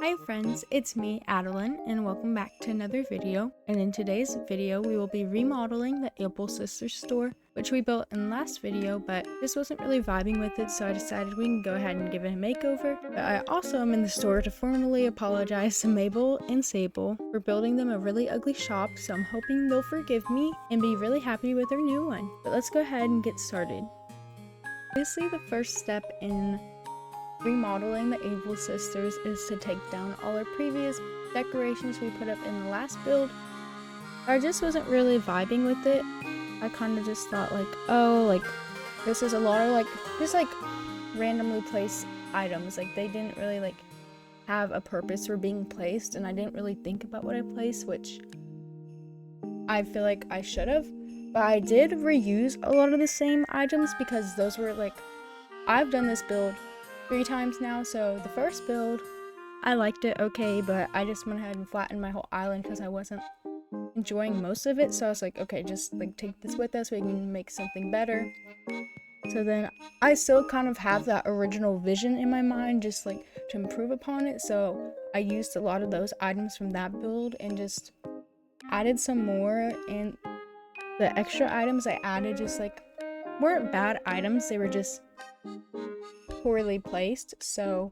Hi friends, it's me, Adalyn, and welcome back to another video. And in today's video, we will be remodeling the Able Sisters store, which we built in the last video, but just wasn't really vibing with it, so I decided we can go ahead and give it a makeover. But I also am in the store to formally apologize to Mabel and Sable for building them a really ugly shop, so I'm hoping they'll forgive me and be really happy with their new one. But let's go ahead and get started. Obviously, the first step in remodeling the Able Sisters is to take down all our previous decorations we put up in the last build. I just wasn't really vibing with it. I kind of just thought this is a lot of just randomly placed items. They didn't really have a purpose for being placed, and I didn't really think about what I placed, which I feel like I should have. But I did reuse a lot of the same items because those were I've done this build 3 times now, so the first build I liked it okay, but I just went ahead and flattened my whole island because I wasn't enjoying most of it. So I was like, okay, just take this with us, we can make something better. So then I still kind of have that original vision in my mind, just to improve upon it. So I used a lot of those items from that build and just added some more, and the extra items I added just weren't bad items, they were just poorly placed. So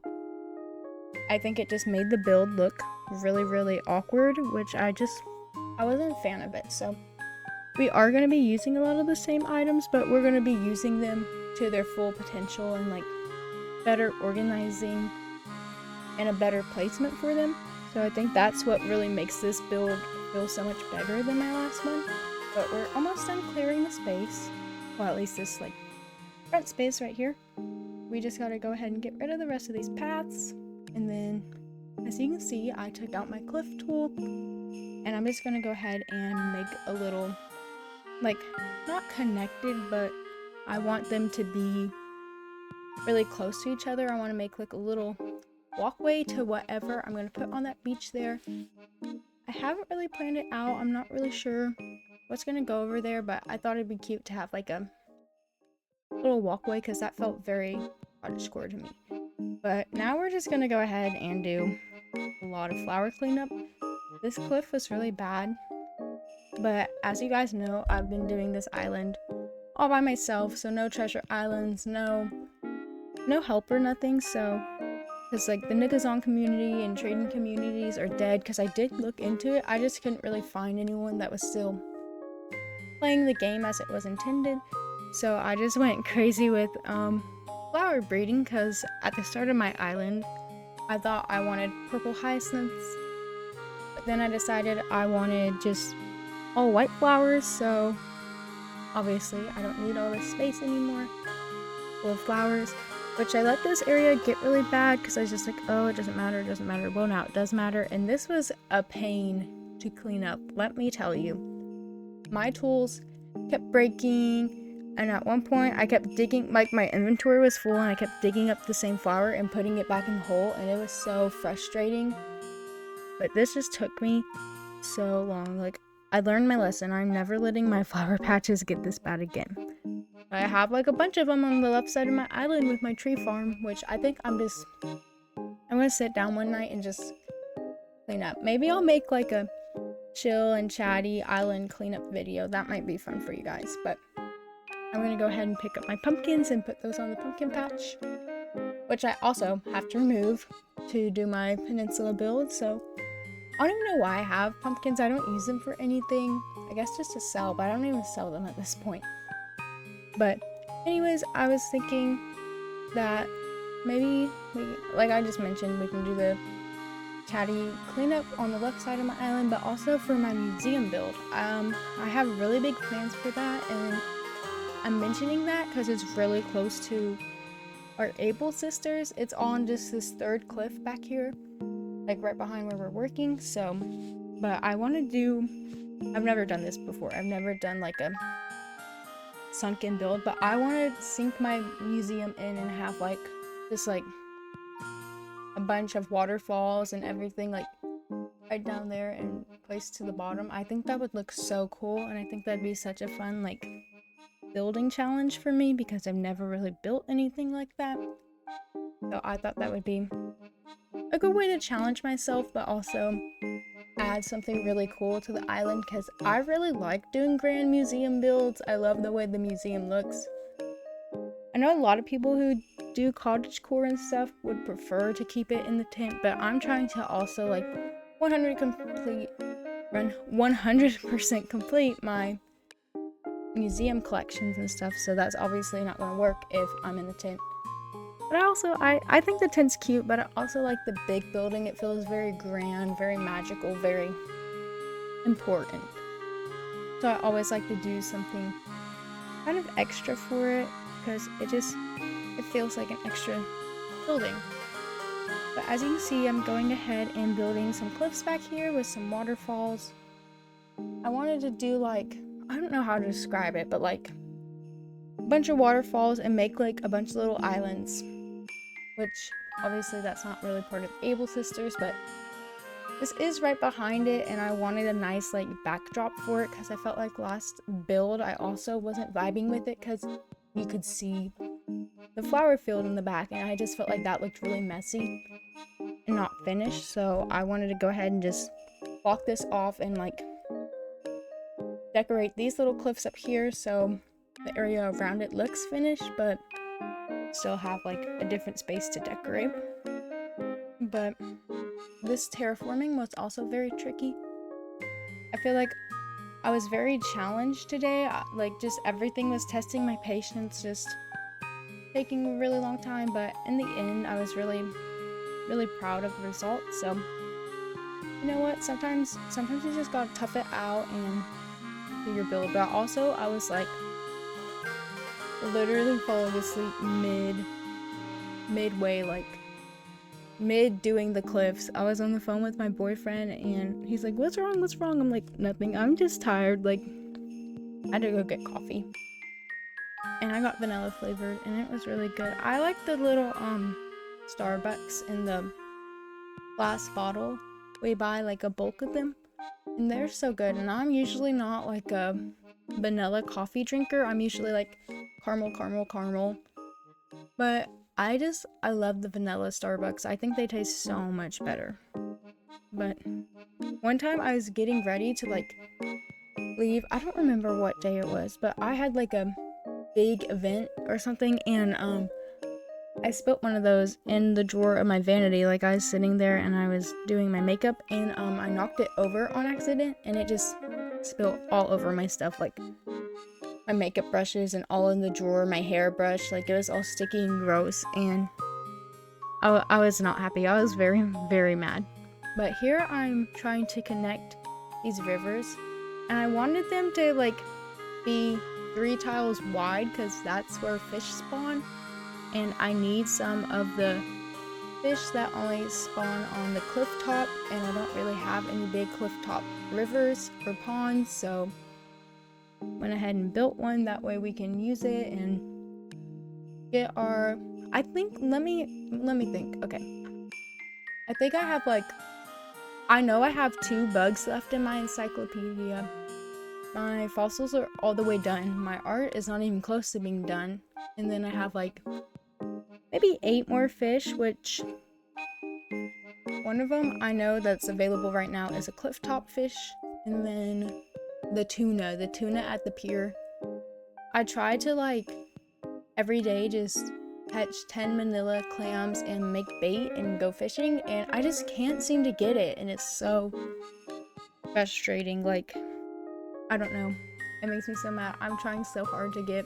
I think it just made the build look really awkward, which I wasn't a fan of it. So we are going to be using a lot of the same items, but we're going to be using them to their full potential and better organizing and a better placement for them. So I think that's what really makes this build feel so much better than my last one. But we're almost done clearing the space, well, at least this front space right here. We just gotta go ahead and get rid of the rest of these paths. And then, as you can see, I took out my cliff tool, and I'm just gonna go ahead and make a little, not connected, but I want them to be really close to each other. I want to make a little walkway to whatever I'm gonna put on that beach there. I haven't really planned it out. I'm not really sure what's gonna go over there, but I thought it'd be cute to have a little walkway because that felt very cottagecore to me. But now we're just gonna go ahead and do a lot of flower cleanup. This cliff was really bad, but as you guys know, I've been doing this island all by myself, so no treasure islands, no help or nothing. So because the Nigazon community and trading communities are dead, because I did look into it, I just couldn't really find anyone that was still playing the game as it was intended. So I just went crazy with flower breeding, because at the start of my island I thought I wanted purple hyacinths, but then I decided I wanted just all white flowers, so obviously I don't need all this space anymore full of flowers, which I let this area get really bad because I was just oh, it doesn't matter. Well, now it does matter, and this was a pain to clean up, let me tell you. My tools kept breaking, and at one point I kept digging, my inventory was full, and I kept digging up the same flower and putting it back in the hole, and it was so frustrating. But this just took me so long. I learned my lesson. I'm never letting my flower patches get this bad again. I have a bunch of them on the left side of my island with my tree farm, which I think I'm gonna sit down one night and just clean up. Maybe I'll make a chill and chatty island cleanup video. That might be fun for you guys. But I'm gonna go ahead and pick up my pumpkins and put those on the pumpkin patch, which I also have to remove to do my peninsula build. So I don't even know why I have pumpkins. I don't use them for anything. I guess just to sell, but I don't even sell them at this point. But anyways, I was thinking that maybe I just mentioned, we can do the chatty cleanup on the left side of my island, but also for my museum build. I have really big plans for that, and I'm mentioning that because it's really close to our Able Sisters. It's on just this third cliff back here, right behind where we're working. So, but I want to do, I've never done this before. I've never done a sunken build, but I want to sink my museum in and have just a bunch of waterfalls and everything right down there and placed to the bottom. I think that would look so cool, and I think that'd be such a fun building challenge for me because I've never really built anything like that. So I thought that would be a good way to challenge myself, but also add something really cool to the island, because I really like doing grand museum builds. I love the way the museum looks. I know a lot of people who do cottagecore and stuff would prefer to keep it in the tent, but I'm trying to also like 100% complete my museum collections and stuff, so that's obviously not going to work if I'm in the tent. But I think the tent's cute, but I also like the big building. It feels very grand, very magical, very important. So I always like to do something kind of extra for it, because it feels like an extra building. But as you can see, I'm going ahead and building some cliffs back here with some waterfalls. I wanted to do like, I don't know how to describe it, but like a bunch of waterfalls and make like a bunch of little islands, which obviously that's not really part of the Able Sisters, but this is right behind it, and I wanted a nice like backdrop for it, because I felt like last build I also wasn't vibing with it, because you could see the flower field in the back, and I just felt like that looked really messy and not finished. So I wanted to go ahead and just block this off and like decorate these little cliffs up here, so the area around it looks finished, but still have like a different space to decorate. But this terraforming was also very tricky. I feel like I was very challenged today. Like, just everything was testing my patience, just taking a really long time, but in the end I was really proud of the result. So you know what, sometimes you just gotta tough it out and do your build. But also I was like literally falling asleep midway, like mid doing the cliffs. I was on the phone with my boyfriend and he's like, what's wrong? I'm like, nothing, I'm just tired. Like, I had to go get coffee, and I got vanilla flavored, and it was really good. I like the little Starbucks in the glass bottle. We buy like a bulk of them, and they're so good. And I'm usually not like a vanilla coffee drinker. I'm usually like caramel, but I love the vanilla Starbucks. I think they taste so much better. But one time I was getting ready to like leave. I don't remember what day it was, but I had like a big event or something, and I spilt one of those in the drawer of my vanity. Like, I was sitting there and I was doing my makeup, and I knocked it over on accident, and it just spilled all over my stuff, like my makeup brushes and all in the drawer, my hairbrush, like it was all sticky and gross, and I was not happy. I was very mad. But here I'm trying to connect these rivers, and I wanted them to like be 3 tiles wide, because that's where fish spawn, and I need some of the fish that only spawn on the cliff top, and I don't really have any big cliff top rivers or ponds, so went ahead and built one. That way we can use it and get our, I think, let me think. Okay, I think I have like, I know I have 2 bugs left in my encyclopedia. My fossils are all the way done. My art is not even close to being done. And then I have like maybe 8 more fish, which one of them I know that's available right now is a cliff top fish, and then the tuna at the pier. I try to like every day just catch 10 manila clams and make bait and go fishing, and I just can't seem to get it, and it's so frustrating. Like, I don't know, it makes me so mad. I'm trying so hard to get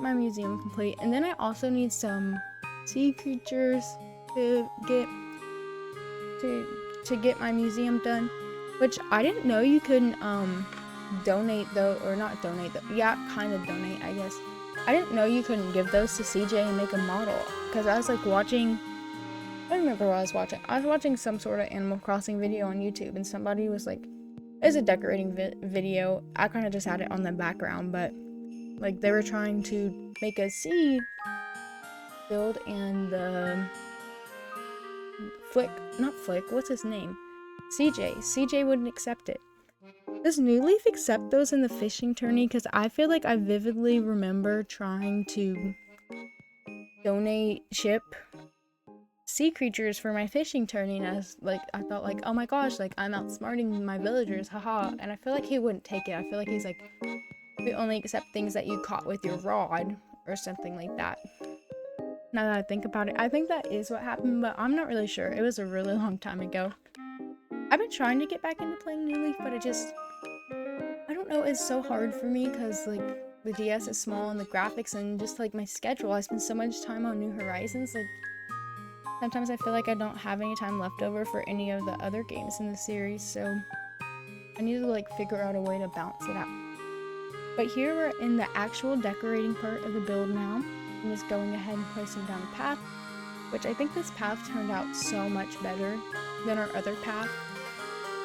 my museum complete, and then I also need some sea creatures to get my museum done, which I didn't know you couldn't donate though, or not donate though, yeah, kind of donate, I guess. I didn't know you couldn't give those to CJ and make a model, because I was like watching, I don't remember what I was watching. I was watching some sort of Animal Crossing video on YouTube, and somebody was like, it's a decorating video. I kind of just had it on the background, but like they were trying to make a sea build, and the what's his name? CJ wouldn't accept it. Does New Leaf accept those in the fishing tourney? Because I feel like I vividly remember trying to donate ship sea creatures for my fishing tourney, and I thought like, oh my gosh, like I'm outsmarting my villagers, haha. And I feel like he wouldn't take it. I feel like he's like, we only accept things that you caught with your rod or something like that. Now that I think about it, I think that is what happened, but I'm not really sure. It was a really long time ago. I've been trying to get back into playing New Leaf, but I don't know, it's so hard for me because like the DS is small and the graphics and just like my schedule. I spend so much time on New Horizons, like sometimes I feel like I don't have any time left over for any of the other games in the series, so I need to like figure out a way to balance it out. But here we're in the actual decorating part of the build now. I'm just going ahead and placing down a path, which I think this path turned out so much better than our other path.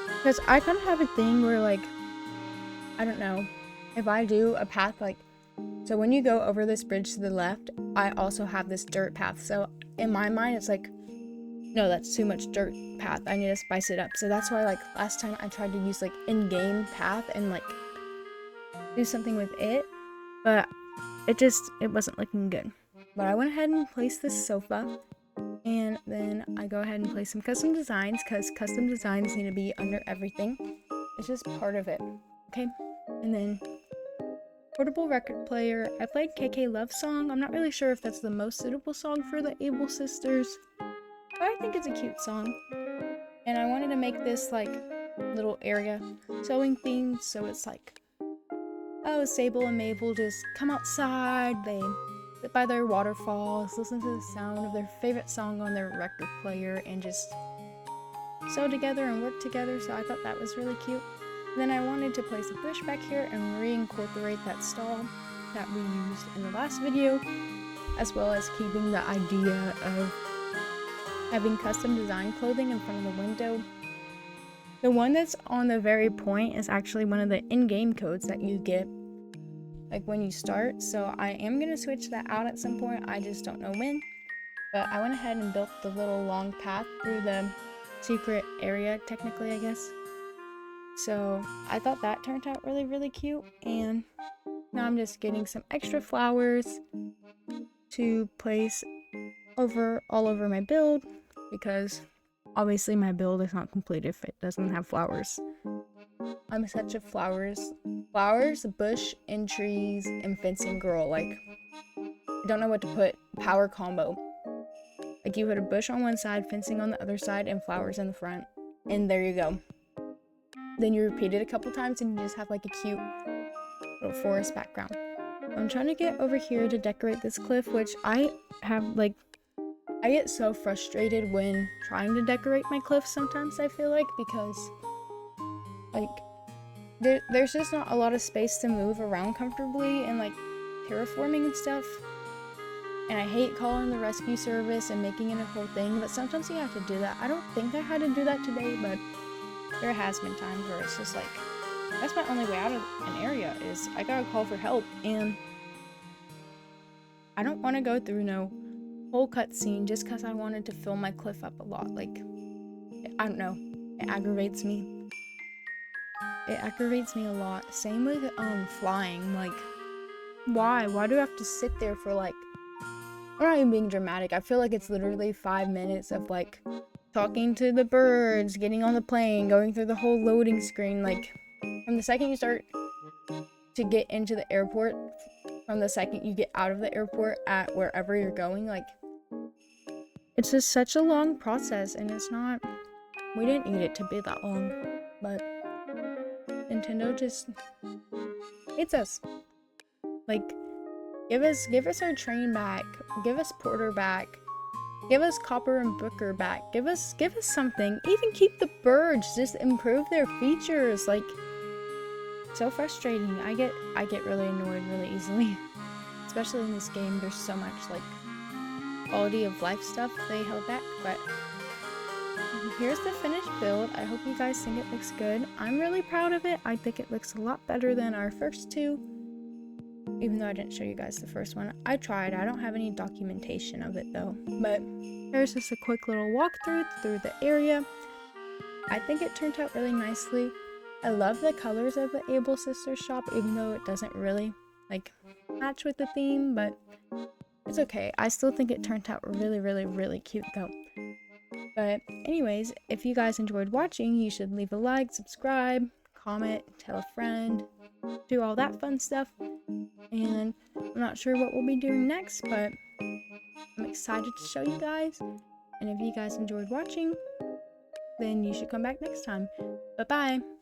Because I kind of have a thing where like, I don't know, if I do a path like, so when you go over this bridge to the left, I also have this dirt path. So in my mind, it's like, no, that's too much dirt path. I need to spice it up. So that's why like last time I tried to use like in-game path and like do something with it, but it wasn't looking good. But I went ahead and placed this sofa, and then I go ahead and place some custom designs because custom designs need to be under everything. It's just part of it, okay? And then portable record player. I played KK Love Song. I'm not really sure if that's the most suitable song for the Able Sisters, but I think it's a cute song. And I wanted to make this like little area sewing themed, so it's like, oh, Sable and Mabel just come outside, they sit by their waterfalls, listen to the sound of their favorite song on their record player, and just sew together and work together, so I thought that was really cute. And then I wanted to place a bush back here and reincorporate that stall that we used in the last video, as well as keeping the idea of having custom design clothing in front of the window. The one that's on the very point is actually one of the in-game codes that you get like when you start, so I am going to switch that out at some point. I just don't know when, but I went ahead and built the little long path through the secret area, technically, I guess. So I thought that turned out really, really cute, and now I'm just getting some extra flowers to place all over my build, because obviously my build is not complete if it doesn't have flowers. I'm such a flowers, bush, and trees, and fencing girl. Like, I don't know what to put. Power combo. Like, you put a bush on one side, fencing on the other side, and flowers in the front. And there you go. Then you repeat it a couple times, and you just have like a cute little forest background. I'm trying to get over here to decorate this cliff, which I get so frustrated when trying to decorate my cliffs sometimes, I feel like, because like there's just not a lot of space to move around comfortably and like terraforming and stuff. And I hate calling the rescue service and making it a whole thing, but sometimes you have to do that. I don't think I had to do that today, but there has been times where it's just like, that's my only way out of an area, is I gotta call for help, and I don't want to go through no whole cutscene just because I wanted to fill my cliff up a lot. Like, I don't know, it aggravates me. It aggravates me a lot. Same with flying. Like, why do I have to sit there for like, I'm not even being dramatic, I feel like it's literally 5 minutes of like talking to the birds, getting on the plane, going through the whole loading screen. Like, from the second you start to get into the airport, from the second you get out of the airport at wherever you're going, like, it's just such a long process, and it's not, we didn't need it to be that long, but Nintendo just hates us. Like, give us our train back, give us Porter back, give us Copper and Booker back, give us something. Even keep the birds, just improve their features. Like, so frustrating. I get really annoyed really easily, especially in this game. There's so much like quality of life stuff they held back. But here's the finished build. I hope you guys think it looks good. I'm really proud of it. I think it looks a lot better than our first two, even though I didn't show you guys the first one. I tried. I don't have any documentation of it though, but here's just a quick little walkthrough through the area. I think it turned out really nicely. I love the colors of the Able Sisters shop, even though it doesn't really like match with the theme, but It's okay. I still think it turned out really, really, really cute though. But anyways, if you guys enjoyed watching, you should leave a like, subscribe, comment, tell a friend, do all that fun stuff. And I'm not sure what we'll be doing next, but I'm excited to show you guys. And if you guys enjoyed watching, then you should come back next time. Bye-bye!